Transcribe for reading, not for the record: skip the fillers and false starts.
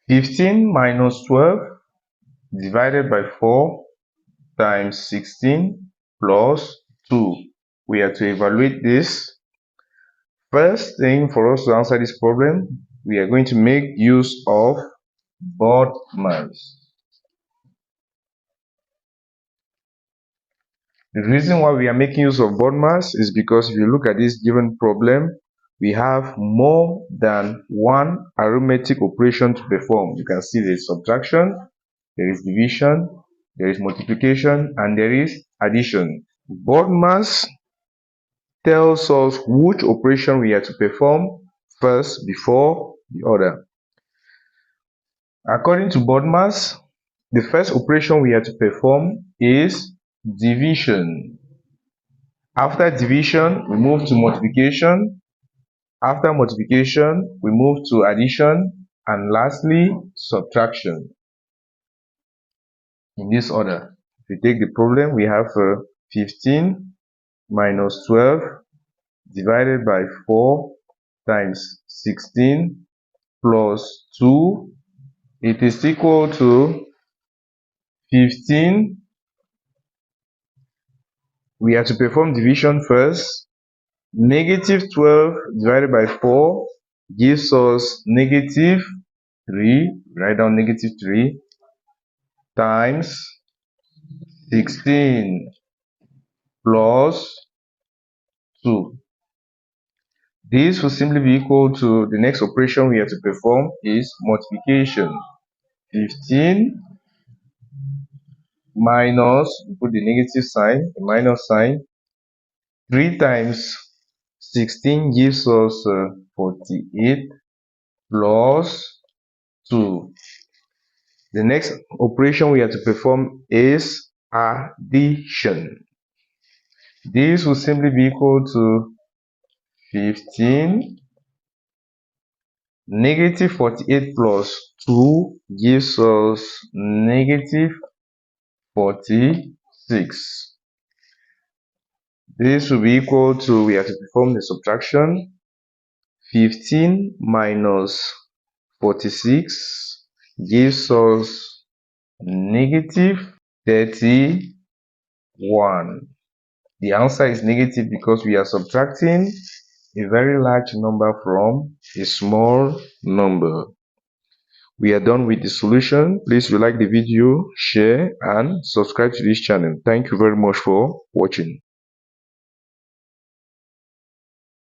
15 minus 12 divided by 4 times 16 plus 2. We are to evaluate this. First thing for us to answer this problem, we are going to make use of BODMAS. The reason why we are making use of BODMAS is because if you look at this given problem, we have more than one arithmetic operation to perform. You can see there is subtraction, there is division, there is multiplication, and there is addition. BODMAS tells us which operation we are to perform first before the other. According to BODMAS, the first operation we are to perform is division. After division, we move to multiplication. After multiplication, we move to addition, and lastly, subtraction. In this order. If you take the problem, we have 15 minus 12 divided by 4 times 16 plus 2. It is equal to 15. We have to perform division first. Negative 12 divided by 4 gives us negative 3. Write down negative 3 times 16 plus 2. This will simply be equal to the next operation we have to perform is multiplication. 15 minus, put the negative sign, the minus sign, 3 times 16 gives us 48 plus 2. The next operation we have to perform is addition. This will simply be equal to 15 negative 48 plus 2 gives us negative 46. This will be equal to, we have to perform the subtraction. 15 minus 46 gives us negative 31. The answer is negative because we are subtracting a very large number from a small number. We are done with the solution. Please like the video, share, and subscribe to this channel. Thank you very much for watching.